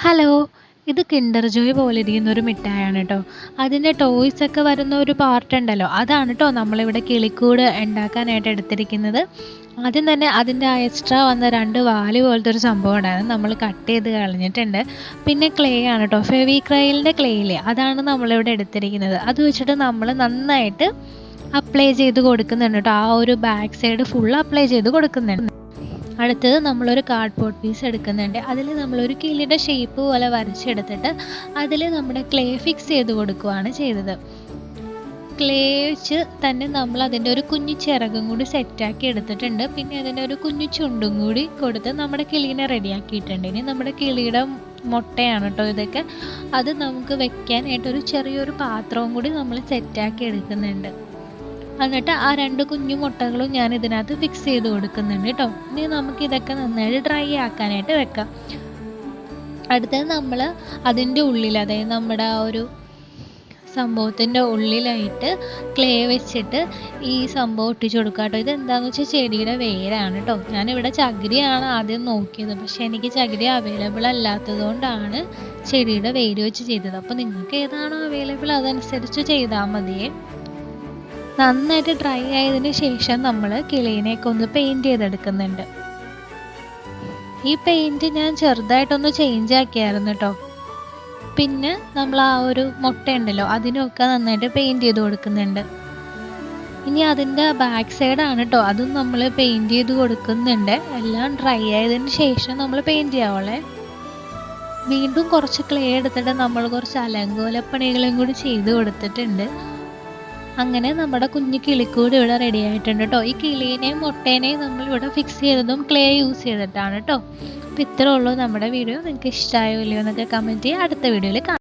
Hello! ഇത് Kinder Joy പോലിരിക്കുന്ന ഒരു മിഠായിയാണ് ട്ടോ. അതിൻ്റെ ടോയ്സ് ഒക്കെ വരുന്ന ഒരു പാർട്ട് ഉണ്ടല്ലോ, അതാണ് ട്ടോ നമ്മളിവിടെ കിളിക്കൂട് ഉണ്ടാക്കാനായിട്ട് എടുത്തിരിക്കുന്നത്. ആദ്യം തന്നെ അതിൻ്റെ ആ എക്സ്ട്രാ വന്ന 2 വാല് പോലത്തെ ഒരു സംഭവം ഉണ്ടായിരുന്നു. നമ്മൾ കട്ട് ചെയ്ത് കളഞ്ഞിട്ടുണ്ട്. പിന്നെ ക്ലേ ആണ് ട്ടോ. ഫെവിക്രൈലിൻ്റെ ക്ലേ ഇല്ലേ, അതാണ് നമ്മളിവിടെ എടുത്തിരിക്കുന്നത്. അത് വെച്ചിട്ട് നമ്മൾ നന്നായിട്ട് അപ്ലൈ ചെയ്ത് കൊടുക്കുന്നുണ്ട് ട്ടോ. ആ ഒരു ബാക്ക് സൈഡ് ഫുൾ അപ്ലൈ ചെയ്ത് കൊടുക്കുന്നുണ്ട്. അടുത്തത് നമ്മളൊരു കാർഡ്ബോർഡ് പീസ് എടുക്കുന്നുണ്ട്. അതിൽ നമ്മളൊരു കിളിയുടെ ഷേപ്പ് പോലെ വരച്ചെടുത്തിട്ട് അതിൽ നമ്മുടെ ക്ലേ ഫിക്സ് ചെയ്ത് കൊടുക്കുകയാണ് ചെയ്തത്. ക്ലേ വെച്ച് തന്നെ നമ്മൾ അതിൻ്റെ ഒരു കുഞ്ഞു ചിറകും കൂടി സെറ്റാക്കി എടുത്തിട്ടുണ്ട്. പിന്നെ അതിൻ്റെ ഒരു കുഞ്ഞു ചുണ്ടും കൂടി കൊടുത്ത് നമ്മുടെ കിളീനെ റെഡിയാക്കിയിട്ടുണ്ട്. ഇനി നമ്മുടെ കിളിയുടെ മുട്ടയാണ് കേട്ടോ ഇതൊക്കെ. അത് നമുക്ക് വെക്കാനായിട്ടൊരു ചെറിയൊരു പാത്രവും കൂടി നമ്മൾ സെറ്റാക്കി എടുക്കുന്നുണ്ട്. എന്നിട്ട് ആ 2 കുഞ്ഞു മുട്ടകളും ഞാൻ ഇതിനകത്ത് ഫിക്സ് ചെയ്ത് കൊടുക്കുന്നുണ്ട് കേട്ടോ. ഇനി നമുക്ക് ഇതൊക്കെ നന്നായിട്ട് ഡ്രൈ ആക്കാനായിട്ട് വെക്കാം. അടുത്തത് നമ്മൾ അതിൻ്റെ ഉള്ളിൽ, അതായത് നമ്മുടെ ആ ഒരു സംഭവത്തിൻ്റെ ഉള്ളിലായിട്ട് ക്ലേ വെച്ചിട്ട് ഈ സംഭവം ഒട്ടിച്ചു കൊടുക്കുക കേട്ടോ. ഇതെന്താണെന്ന് വെച്ചാൽ ചെടിയുടെ വേരാണ് കേട്ടോ. ഞാനിവിടെ ചകിരിയാണ് ആദ്യം നോക്കിയത്, പക്ഷേ എനിക്ക് ചകിരി അവൈലബിൾ അല്ലാത്തത് കൊണ്ടാണ് ചെടിയുടെ വേര് വെച്ച് ചെയ്തത്. അപ്പോൾ നിങ്ങൾക്ക് ഏതാണോ അവൈലബിൾ അതനുസരിച്ച് ചെയ്താൽ മതിയേ. നന്നായിട്ട് ഡ്രൈ ആയതിന് ശേഷം നമ്മൾ കിളീനെയൊക്കെ ഒന്ന് പെയിൻറ് ചെയ്തെടുക്കുന്നുണ്ട്. ഈ പെയിൻറ് ഞാൻ ചെറുതായിട്ടൊന്ന് ചേഞ്ച് ആക്കിയായിരുന്നു കേട്ടോ. പിന്നെ നമ്മൾ ആ ഒരു മുട്ട ഉണ്ടല്ലോ, അതിനൊക്കെ നന്നായിട്ട് പെയിൻറ് ചെയ്ത് കൊടുക്കുന്നുണ്ട്. ഇനി അതിൻ്റെ ബാക്ക് സൈഡാണ് കേട്ടോ, അതും നമ്മൾ പെയിൻറ് ചെയ്ത് കൊടുക്കുന്നുണ്ട്. എല്ലാം ഡ്രൈ ആയതിന് ശേഷം നമ്മൾ പെയിൻറ് ചെയ്യാവുള്ളേ. വീണ്ടും കുറച്ച് ക്ലേ എടുത്തിട്ട് നമ്മൾ കുറച്ച് അലങ്കോലപ്പണികളും കൂടി ചെയ്ത് കൊടുത്തിട്ടുണ്ട്. അങ്ങനെ നമ്മുടെ കുഞ്ഞു കിളിക്കൂട് ഇവിടെ റെഡി ആയിട്ടുണ്ട് കേട്ടോ. ഈ കിളീനെയും മുട്ടേനെയും നമ്മൾ ഇവിടെ ഫിക്സ് ചെയ്തതും ക്ലേ യൂസ് ചെയ്തിട്ടാണ് കേട്ടോ. അപ്പോൾ ഇത്രേ ഉള്ളൂ നമ്മുടെ വീഡിയോ. നിങ്ങൾക്ക് ഇഷ്ടമായോ ഇല്ലയോ എന്നൊക്കെ കമൻറ്റ് ചെയ്യുക. അടുത്ത വീഡിയോയിൽ കാണാം.